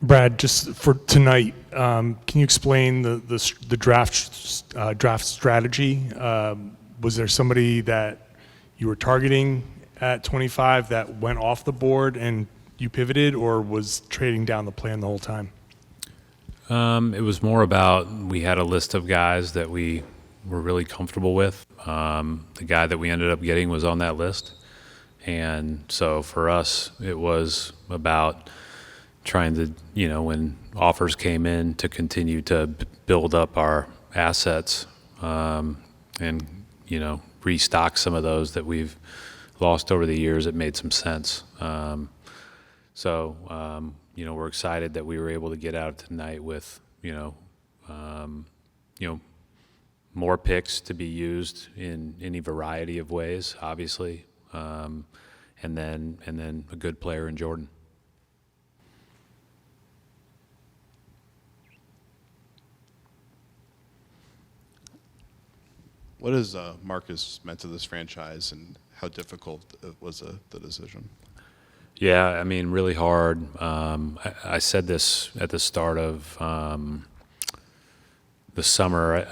Brad, just for tonight, can you explain the draft strategy? Was there somebody that you were targeting at 25 that went off the board and you pivoted, or was trading down the plan the whole time? It was more about we had a list of guys that we were really comfortable with. The guy that we ended up getting was on that list. And so for us, it was about trying to, when offers came in, to continue to build up our assets and, restock some of those that we've lost over the years. It made some sense. We're excited that we were able to get out tonight with, more picks to be used in any variety of ways, obviously, and then a good player in Jordan. What has Marcus meant to this franchise, and how difficult was the decision? Yeah, I mean, really hard. I said this at the start of the summer.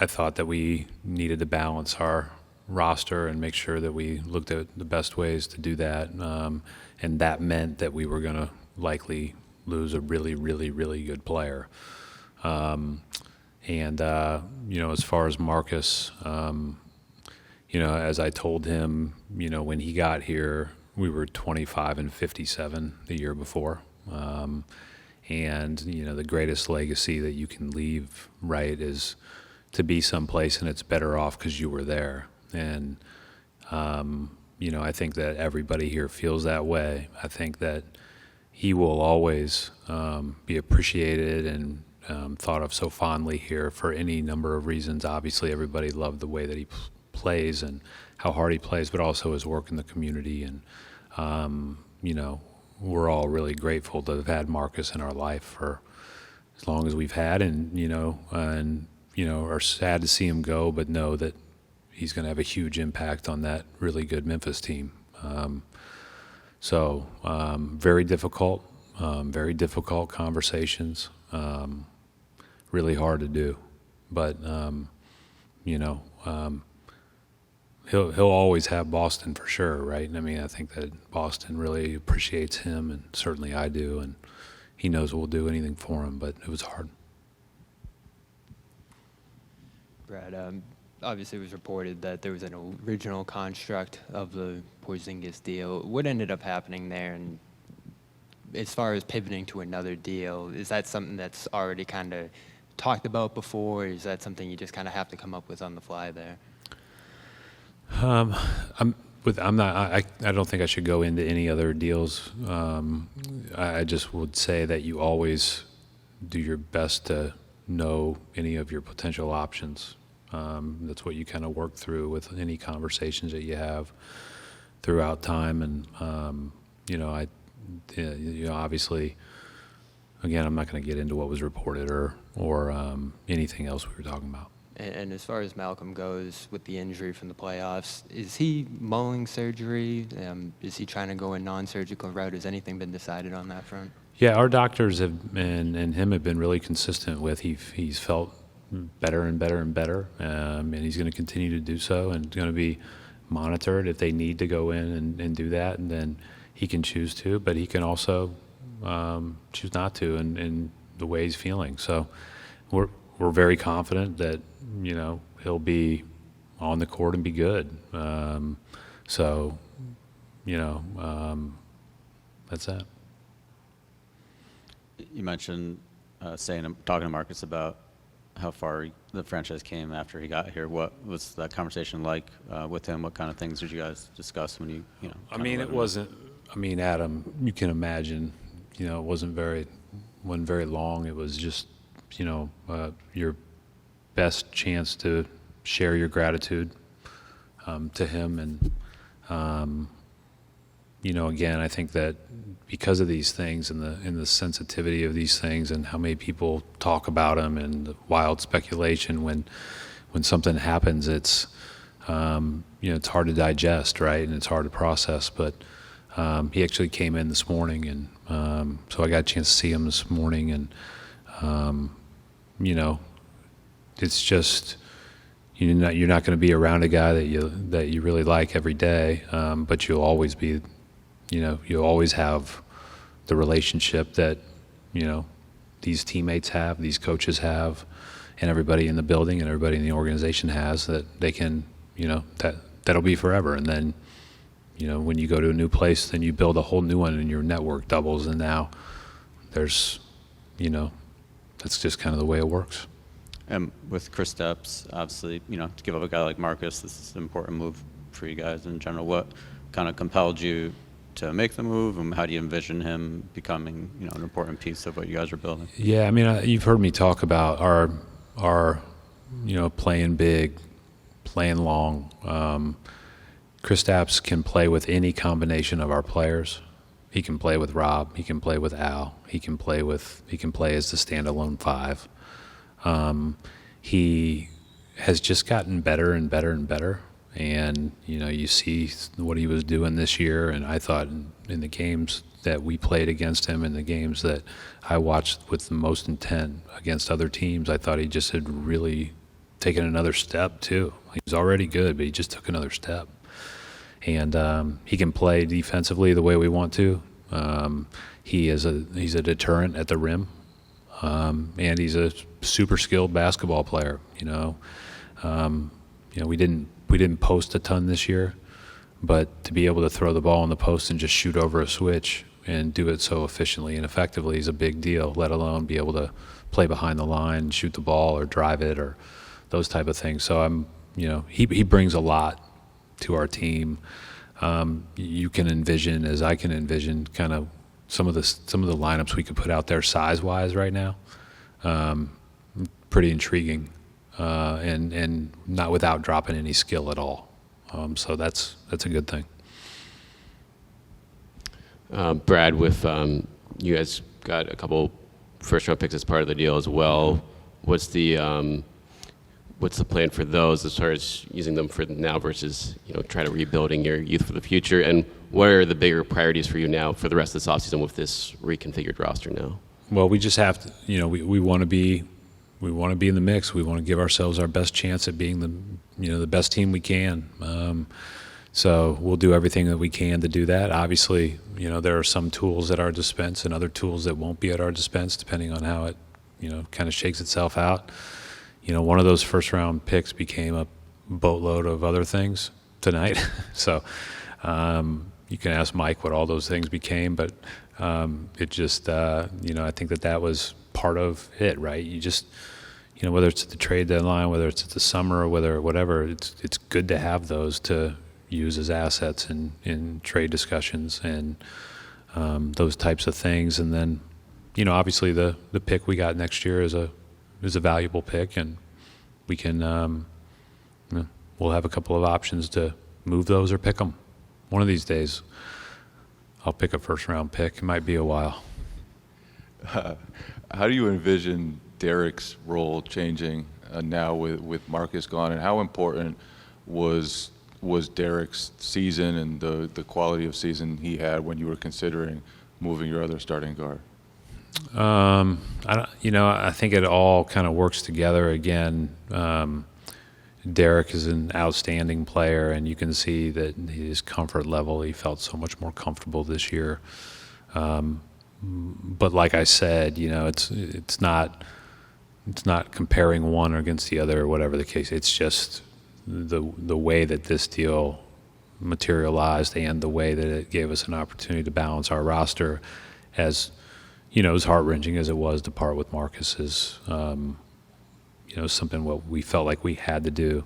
I thought that we needed to balance our roster and make sure that we looked at the best ways to do that. And that meant that we were going to likely lose a really, really, really good player. As far as Marcus, as I told him, when he got here, we were 25 and 57 the year before. The greatest legacy that you can leave, right, is to be someplace and it's better off because you were there. And, I think that everybody here feels that way. I think that he will always be appreciated and thought of so fondly here for any number of reasons. Obviously, everybody loved the way that he plays and how hard he plays, but also his work in the community. And, we're all really grateful to have had Marcus in our life for as long as we've had, and are sad to see him go, but know that he's going to have a huge impact on that really good Memphis team. Very difficult conversations, really hard to do, but he'll always have Boston for sure, right? I mean, I think that Boston really appreciates him, and certainly I do, and he knows we'll do anything for him, but it was hard. Brad, obviously it was reported that there was an original construct of the Porzingis deal. What ended up happening there? And as far as pivoting to another deal, is that something that's already kind of talked about before, or is that something you just kind of have to come up with on the fly there? I don't think I should go into any other deals. I just would say that you always do your best to know any of your potential options. That's what you kind of work through with any conversations that you have throughout time. And, obviously, again, I'm not going to get into what was reported or anything else we were talking about. And as far as Malcolm goes with the injury from the playoffs, is he mulling surgery? Is he trying to go a non-surgical route? Has anything been decided on that front? Yeah, our doctors and him have been really consistent with he's felt better and better and better, and he's going to continue to do so, and going to be monitored if they need to go in and do that, and then he can choose to, but he can also choose not to in the way he's feeling. So we're very confident that he'll be on the court and be good. That's that. You mentioned talking to Marcus about how far the franchise came after he got here. What was that conversation like with him? What kind of things did you guys discuss when you it wasn't. Adam, you can imagine. It wasn't very long. It was just your best chance to share your gratitude to him, and again, I think that because of these things and the sensitivity of these things and how many people talk about them and the wild speculation when something happens, it's it's hard to digest, right, and it's hard to process. But He actually came in this morning, and so I got a chance to see him this morning. And it's just you're not going to be around a guy that you really like every day, but you'll always be, you'll always have the relationship that these teammates have, these coaches have, and everybody in the building and everybody in the organization has, that they can, that'll be forever. And then, when you go to a new place, then you build a whole new one and your network doubles. And now there's, that's just kind of the way it works. And with Kristaps, obviously, to give up a guy like Marcus, this is an important move for you guys in general. What kind of compelled you to make the move, and how do you envision him becoming, an important piece of what you guys are building? Yeah, I mean, you've heard me talk about our playing big, playing long. Kristaps can play with any combination of our players. He can play with Rob. He can play with Al. He can play as the standalone five. He has just gotten better and better and better. And, you see what he was doing this year. And I thought in the games that we played against him, and the games that I watched with the most intent against other teams, I thought he just had really taken another step too. He was already good, but he just took another step. And he can play defensively the way we want to. He's a deterrent at the rim. And he's a super skilled basketball player. We didn't post a ton this year, but to be able to throw the ball in the post and just shoot over a switch and do it so efficiently and effectively is a big deal, let alone be able to play behind the line and shoot the ball or drive it or those type of things. So he brings a lot to our team. You can envision, as I can envision, kind of some of the lineups we could put out there size-wise right now. Pretty intriguing, and not without dropping any skill at all. So that's a good thing. Brad, with you guys got a couple first-round picks as part of the deal as well. What's the plan for those as far as using them for now versus try to rebuilding your youth for the future? And what are the bigger priorities for you now for the rest of this offseason with this reconfigured roster now? Well, we just have to, we want to be in the mix. We want to give ourselves our best chance at being the best team we can. So we'll do everything that we can to do that. Obviously, there are some tools at our dispense and other tools that won't be at our dispense, depending on how it, kind of shakes itself out. One of those first-round picks became a boatload of other things tonight. So you can ask Mike what all those things became, but it just, I think that was part of it, right? You just, whether it's at the trade deadline, whether it's at the summer, or whatever, it's good to have those to use as assets in trade discussions and those types of things. And then, obviously the pick we got next year is a valuable pick, and we can, we'll have a couple of options to move those or pick them. One of these days, I'll pick a first-round pick. It might be a while. How do you envision Derek's role changing now with Marcus gone, and how important was Derek's season and the quality of season he had when you were considering moving your other starting guard? I think it all kind of works together again. Derek is an outstanding player, and you can see that his comfort level, he felt so much more comfortable this year. But like I said, it's not comparing one against the other or whatever the case. It's just the way that this deal materialized and the way that it gave us an opportunity to balance our roster. As as heart-wrenching as it was to part with Marcus, is something what we felt like we had to do.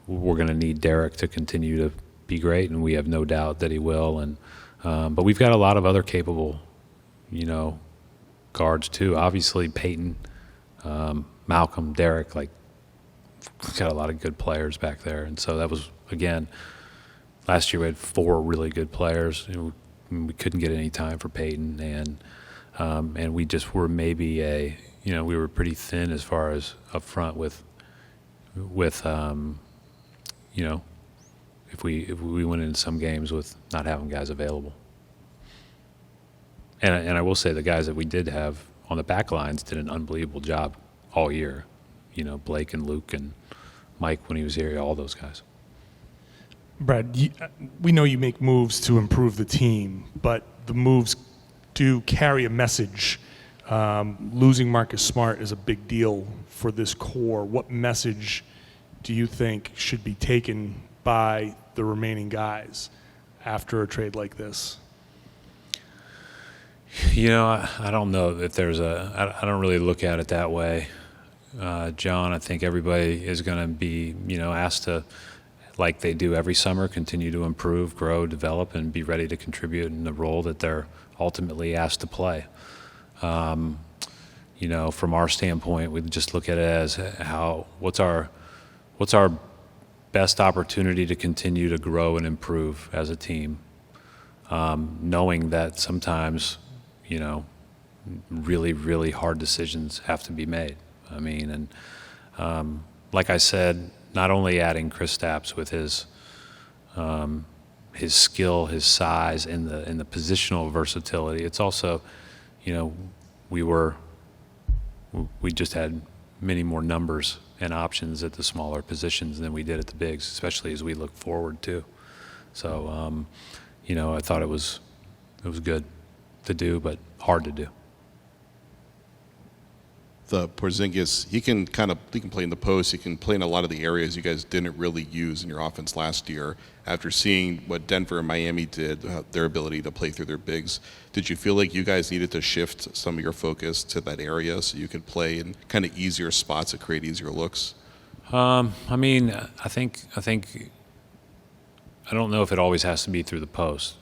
We're going to need Derek to continue to be great, and we have no doubt that he will. And but we've got a lot of other capable, guards too. Obviously, Peyton, Malcolm, Derek, we've got a lot of good players back there. And so that was, again, last year we had 4 really good players. We couldn't get any time for Peyton, and we just were maybe we were pretty thin as far as up front with if we went into some games with not having guys available. And I will say the guys that we did have on the back lines did an unbelievable job all year. You know, Blake and Luke and Mike when he was here, all those guys. Brad, we know you make moves to improve the team, but the moves do carry a message. Losing Marcus Smart is a big deal for this core. What message do you think should be taken by the remaining guys after a trade like this? You know, I don't know if there's I don't really look at it that way. John, I think everybody is going to be, you know, asked to, like they do every summer, continue to improve, grow, develop, and be ready to contribute in the role that they're ultimately asked to play. You know, from our standpoint, we just look at it as what's our best opportunity to continue to grow and improve as a team, knowing that sometimes, you know, really, really hard decisions have to be made. I mean, and like I said, not only adding Kristaps with his skill, his size, and the positional versatility, it's also, you know, we just had many more numbers and options at the smaller positions than we did at the bigs, especially as we look forward too. So, you know, I thought it was good to do, but hard to do. The Porzingis, he can play in the post. He can play in a lot of the areas you guys didn't really use in your offense last year. After seeing what Denver and Miami did, their ability to play through their bigs, did you feel like you guys needed to shift some of your focus to that area so you could play in kind of easier spots that create easier looks? I mean, I think I don't know if it always has to be through the post,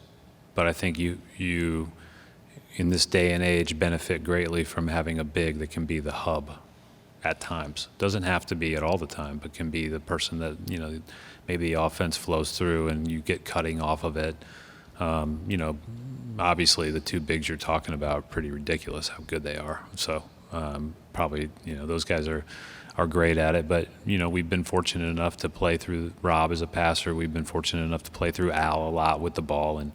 but I think you in this day and age benefit greatly from having a big that can be the hub at times. Doesn't have to be at all the time, but can be the person that, you know, maybe the offense flows through and you get cutting off of it. You know, obviously the two bigs you're talking about are pretty ridiculous how good they are. So probably, you know, those guys are great at it. But, you know, we've been fortunate enough to play through Rob as a passer. We've been fortunate enough to play through Al a lot with the ball. And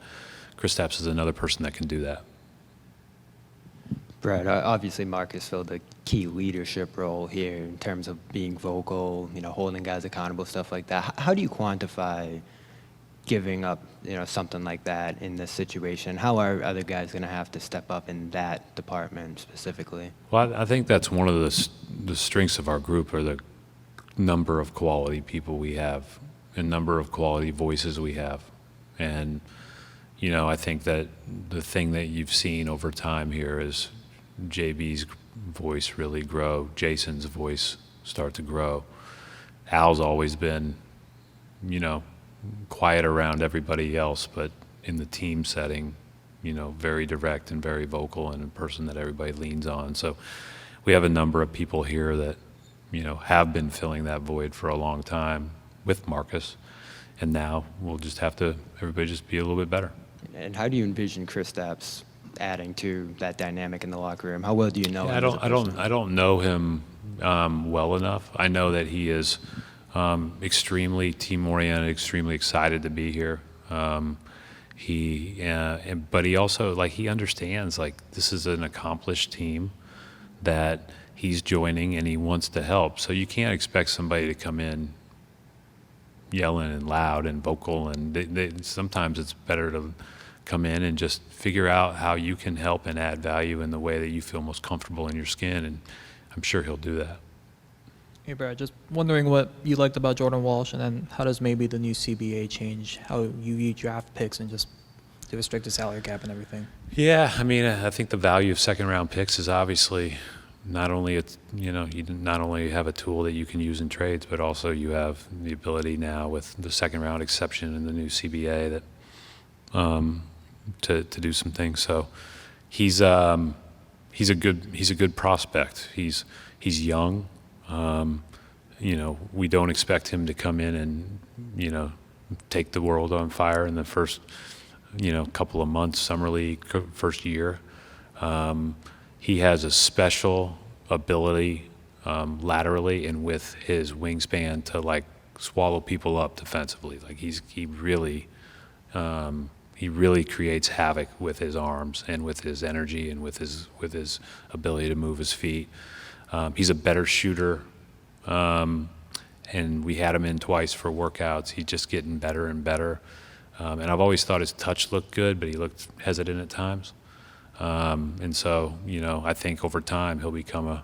Kristaps is another person that can do that. Brad, obviously Marcus filled a key leadership role here in terms of being vocal, you know, holding guys accountable, stuff like that. How do you quantify giving up, you know, something like that in this situation? How are other guys going to have to step up in that department specifically? Well, I think that's one of the strengths of our group, are the number of quality people we have and number of quality voices we have. And, you know, I think that the thing that you've seen over time here is JB's voice really grow, Jason's voice start to grow. Al's always been, you know, quiet around everybody else, but in the team setting, you know, very direct and very vocal and a person that everybody leans on. So we have a number of people here that, you know, have been filling that void for a long time with Marcus, and now we'll just have to, everybody just be a little bit better. And how do you envision Kristaps adding to that dynamic in the locker room? How well do you know him? I don't know him well enough. I know that he is extremely team-oriented, extremely excited to be here. But he also, like, he understands, like, this is an accomplished team that he's joining and he wants to help. So you can't expect somebody to come in yelling and loud and vocal, and sometimes it's better to come in and just figure out how you can help and add value in the way that you feel most comfortable in your skin, and I'm sure he'll do that. Hey, Brad, just wondering what you liked about Jordan Walsh, and then how does maybe the new CBA change how you view draft picks and just the restricted salary cap and everything? Yeah, I mean, I think the value of second-round picks is obviously not only you not only have a tool that you can use in trades, but also you have the ability now with the second-round exception in the new CBA that to do some things. So he's a good prospect. He's young. You know, we don't expect him to come in and, you know, take the world on fire in the first, you know, couple of months, summer league, first year. He has a special ability laterally and with his wingspan to, like, swallow people up defensively. Like, he really he really creates havoc with his arms and with his energy and with his ability to move his feet. He's a better shooter, and we had him in twice for workouts. He's just getting better and better. And I've always thought his touch looked good, but he looked hesitant at times. And so, I think over time he'll become a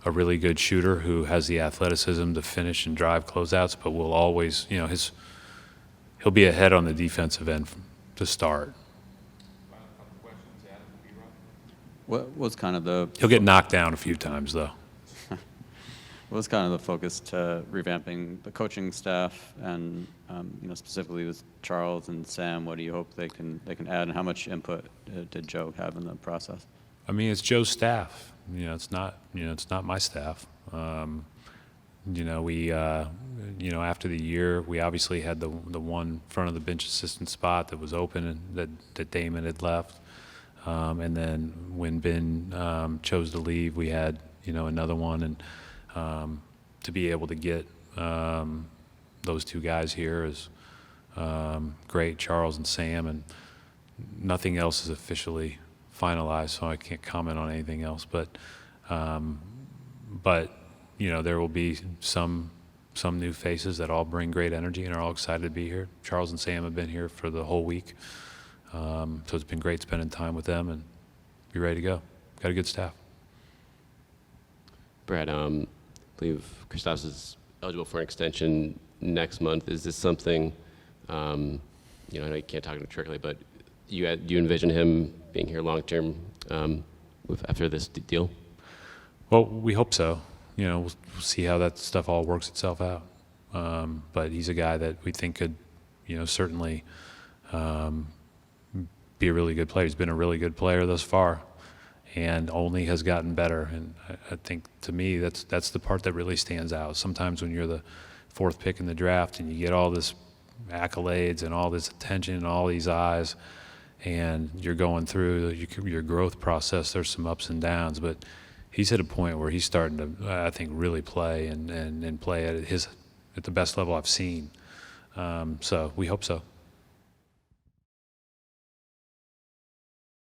really good shooter who has the athleticism to finish and drive closeouts, but will always, he'll be ahead on the defensive end to start. What was kind of the He'll get knocked down a few times, though. what was kind of the focus to revamping the coaching staff, and specifically with Charles and Sam? What do you hope they can add, and how much input did Joe have in the process? I mean, it's Joe's staff. It's not my staff. We after the year, we obviously had the one front of the bench assistant spot that was open and that Damon had left. And then when Ben chose to leave, we had another one, and to be able to get those two guys here is great, Charles and Sam, and nothing else is officially finalized, so I can't comment on anything else. But there will be some new faces that all bring great energy and are all excited to be here. Charles and Sam have been here for the whole week. So it's been great spending time with them, and be ready to go. Got a good staff. Brad, I believe Kristaps is eligible for an extension next month. Is this something, I know you can't talk directly, but do you envision him being here long term after this deal? Well, we hope so. We'll see how that stuff all works itself out. But he's a guy that we think could, certainly be a really good player. He's been a really good player thus far, and only has gotten better. And I think, to me, that's the part that really stands out. Sometimes when you're the fourth pick in the draft and you get all this accolades and all this attention and all these eyes, and you're going through your growth process, there's some ups and downs, but he's hit a point where he's starting to, I think, really play and play at the best level I've seen. So we hope so.